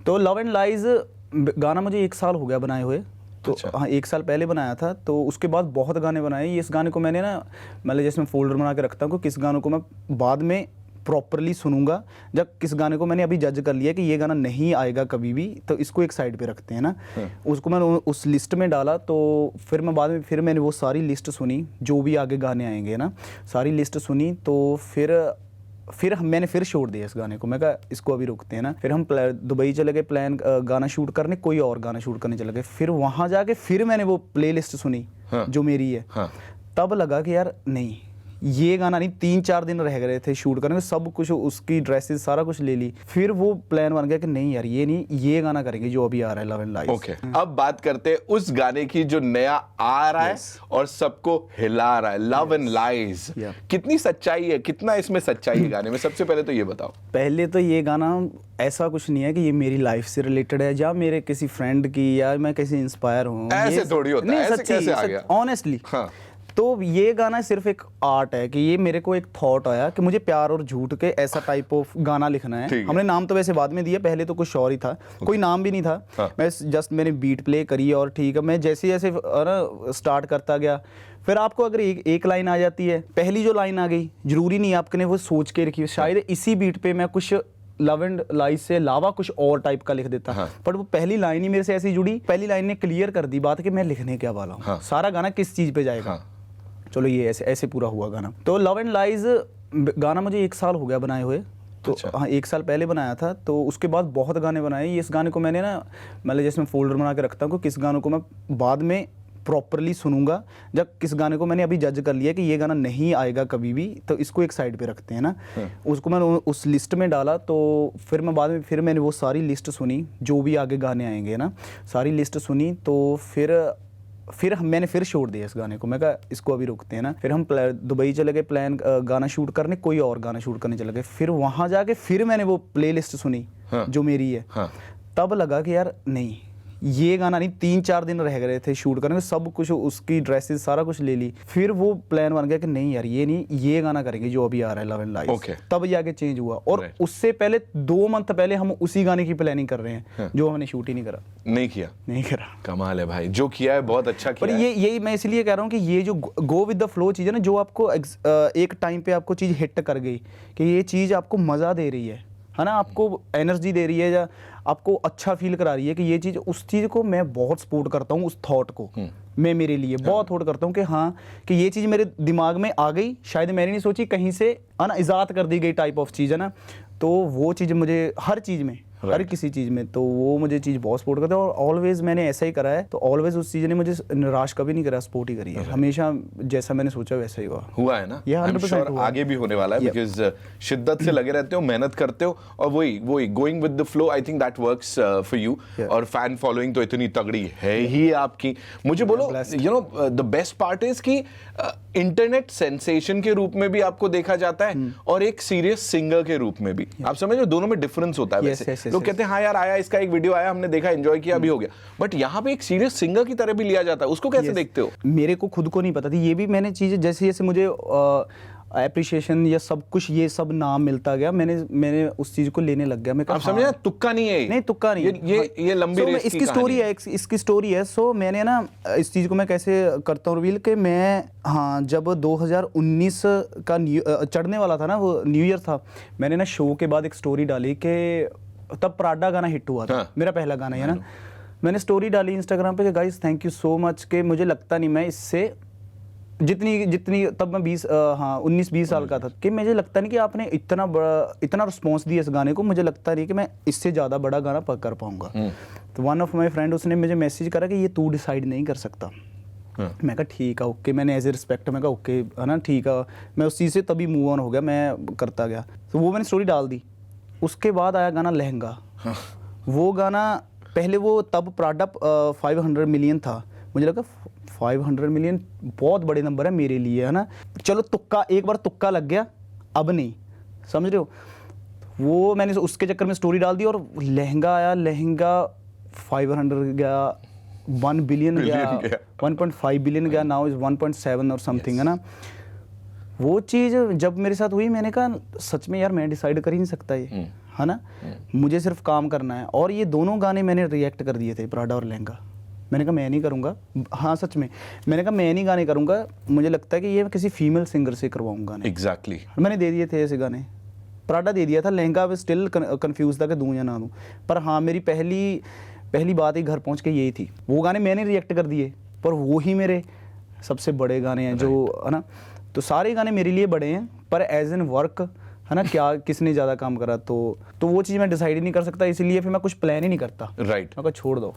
तो love and lies गाना मुझे 1 साल हो गया बनाए हुए। तो अच्छा। हाँ 1 साल पहले बनाया था। तो उसके बाद बहुत गाने बनाए। इस गाने को मैंने ना मतलब जैसे मैं फोल्डर बना के रखता हूँ कि किस गानों को मैं बाद में प्रॉपरली सुनूंगा, जब किस गाने को मैंने अभी जज कर लिया कि ये गाना नहीं आएगा कभी भी, तो इसको एक साइड पे रखते हैं ना। उसको मैंने उस लिस्ट में डाला। तो फिर मैं बाद में फिर मैंने वो सारी लिस्ट सुनी जो भी आगे गाने आएंगे ना, सारी लिस्ट सुनी। तो फिर मैंने फिर छोड़ दिया इस गाने को। मैं कहा इसको अभी रोकते हैं ना। फिर हम दुबई चले गए प्लान गाना शूट करने, कोई और गाना शूट करने चले गए। फिर वहाँ जाके फिर मैंने वो प्लेलिस्ट सुनी जो मेरी है। तब लगा कि यार नहीं, ये गाना नहीं, 3-4 दिन रह गए थे शूट करने में, सब कुछ उसकी ड्रेसेस सारा कुछ ले ली। फिर वो प्लान बन गया कि नहीं यार ये नहीं, ये गाना करेंगे जो अभी आ रहा है लव एंड लाइज। ओके, अब बात करते हैं उस गाने की जो नया आ रहा है और सबको हिला रहा है, लव एंड लाइज। कितनी सच्चाई है, कितना इसमें सच्चाई है गाने में? सबसे पहले तो ये बताओ। पहले तो ये गाना ऐसा कुछ नहीं है कि ये मेरी लाइफ से रिलेटेड है या मेरे किसी फ्रेंड की या मैं किसी इंस्पायर हूँ, ऐसे थोड़ी होता है, ऐसे कैसे आ गया? ऑनेस्टली तो ये गाना सिर्फ एक आर्ट है कि ये मेरे को एक थॉट आया कि मुझे प्यार और झूठ के ऐसा टाइप ऑफ गाना लिखना है। हमने नाम तो वैसे बाद में दिया, पहले तो कुछ और ही था, कोई नाम भी नहीं था। मैं जस्ट मैंने बीट प्ले करी और ठीक है, मैं जैसे जैसे ना स्टार्ट करता गया। फिर आपको अगर एक लाइन आ जाती है, पहली जो लाइन आ गई, जरूरी नहीं आपने वो सोच के रखी, शायद इसी बीट पे मैं कुछ लव एंड लाइज से अलावा कुछ और टाइप का लिख देता। पर वो पहली लाइन ही मेरे से ऐसी जुड़ी, पहली लाइन ने क्लियर कर दी बात कि मैं लिखने क्या वाला हूँ, सारा गाना किस चीज पे जाएगा। चलो ये ऐसे पूरा हुआ गाना। तो लव एंड लाइज गाना मुझे 1 साल हो गया बनाए हुए। तो हाँ 1 साल पहले बनाया था। तो उसके बाद बहुत गाने बनाए। इस गाने को मैंने ना मतलब जैसे मैं फोल्डर बना के रखता हूँ कि किस गानों को मैं बाद में प्रॉपरली सुनूंगा, जब किस गाने को मैंने अभी जज कर लिया कि ये गाना नहीं आएगा कभी भी, तो इसको एक साइड पे रखते हैं ना। उसको मैंने उस लिस्ट में डाला। तो फिर मैं बाद में फिर मैंने वो सारी लिस्ट सुनी जो भी आगे गाने आएंगे ना, सारी लिस्ट सुनी। तो फिर मैंने फिर छोड़ दिया इस गाने को। मैं कहा इसको अभी रोकते हैं ना। फिर हम दुबई चले गए प्लान गाना शूट करने, कोई और गाना शूट करने चले गए। फिर वहाँ जाके फिर मैंने वो प्लेलिस्ट सुनी जो मेरी है। तब लगा कि यार नहीं, ये गाना नहीं, 3-4 दिन रह गए थे शूट करने में, सब कुछ उसकी ड्रेसेस सारा कुछ ले ली। फिर वो प्लान बन गया कि नहीं यार ये नहीं, ये गाना करेंगे जो अभी आ रहा है लव एंड लाइज। तब जाके चेंज हुआ। और उससे पहले 2 मंथ पहले हम उसी गाने की प्लानिंग कर रहे हैं जो हमने शूट ही नहीं करा। कमाल है भाई, जो किया है बहुत अच्छा किया। पर यही मैं इसलिए कह रहा हूँ कि ये जो गो विद द फ्लो चीज़ है ना, जो आपको एक टाइम पे आपको चीज़ हिट कर गई कि ये चीज़ आपको मज़ा दे रही है ना, आपको एनर्जी दे रही है या आपको अच्छा फील करा रही है कि ये चीज़, उस चीज़ को मैं बहुत सपोर्ट करता हूँ। उस थॉट को मैं मेरे लिए बहुत थॉट करता हूँ कि हाँ कि ये चीज़ मेरे दिमाग में आ गई, शायद मैंने नहीं सोची, कहीं से है ना इजाद कर दी गई टाइप ऑफ चीज़ है ना। तो वो चीज़ मुझे हर चीज़ में, हर किसी चीज़ में, तो वो मुझे चीज़ बहुत सपोर्ट करता है। और ऑलवेज मैंने ऐसा ही करा है। तो ऑलवेज उस चीज़ ने मुझे निराश कभी नहीं करा, सपोर्ट ही करी है हमेशा। जैसा मैंने सोचा वैसा ही हुआ है ना। ये 100% हुआ। आगे भी होने वाला है, बिकॉज शिद्दत से लगे रहते हो, मेहनत करते हो, और वही going with the flow, I think that works for you. और फैन फॉलोइंग तो इतनी तगड़ी है ही आपकी। मुझे बोलो, you know the best part is कि इंटरनेट सेंसेशन के रूप में भी आपको देखा जाता है और एक सीरियस सिंगर के रूप में भी। आप समझ रहे हो, दोनों में डिफरेंस होता है। वैसे लोग कहते हैं हाँ यार आया, इसका एक वीडियो आया, हमने देखा, एंजॉय किया, अभी हो गया। बट यहाँ पे एक सीरियस सिंगर की तरह भी लिया जाता है, उसको कैसे देखते हो? मेरे को खुद को नहीं पता थी। ये भी मैंने चीज़ें जैसे जैसे मुझे एप्रिशिएशन या सब कुछ ये सब नाम मिलता गया, मैंने उस चीज को लेने लग गया। मैं आप समझे, तुक्का नहीं है, नहीं तुक्का नहीं, ये लंबी रेस इसकी स्टोरी है, इसकी स्टोरी है। सो मैंने ना इस चीज को मैं कैसे करता हूँ रिवील कि मैं हाँ जब 2019 का चढ़ने वाला था ना, वो न्यू ईयर था, मैंने ना शो के बाद एक स्टोरी डाली कि तब प्राडा गाना हिट हुआ था, मेरा पहला गाना है ना। मैंने स्टोरी डाली इंस्टाग्राम पे कि guys thank you so much, कि मुझे लगता नहीं मैं इससे जितनी तब मैं 19-20 साल का था, कि मुझे लगता नहीं कि आपने इतना रिस्पॉन्स दिया इस गाने को, मुझे लगता नहीं कि मैं इससे ज़्यादा बड़ा गाना कर पाऊंगा। तो वन ऑफ माई फ्रेंड उसने मुझे मैसेज करा कि ये तू डिसाइड नहीं कर सकता। मैं कहा ठीक है ओके, मैंने एज ए रिस्पेक्ट मैं कहा ओके है ना, ठीक है। मैं उस चीज़ से तभी मूव ऑन हो गया, मैं करता गया। तो वो मैंने स्टोरी डाल दी। उसके बाद आया गाना लहंगा। वो गाना पहले वो तब प्राडा 500 मिलियन था, मुझे लगा 500 मिलियन बहुत बड़े नंबर है मेरे लिए, है ना। चलो तुक्का, एक बार तुक्का लग गया, अब नहीं, समझ रहे हो। वो मैंने उसके चक्कर में स्टोरी डाल दी और लहंगा आया, लहंगा 500 गया, 1 बिलियन गया, 1.5 बिलियन गया, नाउ इज 1.7 और समथिंग, है ना। वो चीज़ जब मेरे साथ हुई, मैंने कहा सच में यार मैं डिसाइड कर ही नहीं सकता ये, है ना, मुझे सिर्फ काम करना है। और ये दोनों गाने मैंने रिएक्ट कर दिए थे, प्राडा और लहंगा। मैंने कहा मैं नहीं करूँगा, हाँ सच में मैंने कहा मैं नहीं गाने करूँगा, मुझे लगता है कि ये मैं किसी फीमेल सिंगर से करवाऊँगा। एग्जैक्टली मैंने दे दिए थे ऐसे गाने, प्राडा दे दिया था, लहंगा पे स्टिल कंफ्यूज था कि दूँ या ना दूँ। पर हाँ, मेरी पहली बात ही घर पहुँच के यही थी। वो गाने मैंने रिएक्ट कर दिए, पर वो ही मेरे सबसे बड़े गाने हैं जो, है ना। तो सारे गाने मेरे लिए बड़े हैं, पर एज एन वर्क, है ना, क्या किसने ज़्यादा काम करा, तो वो चीज़ मैं डिसाइड ही नहीं कर सकता, इसीलिए फिर मैं कुछ प्लान ही नहीं करता। राइट। मैं कहा छोड़ दो।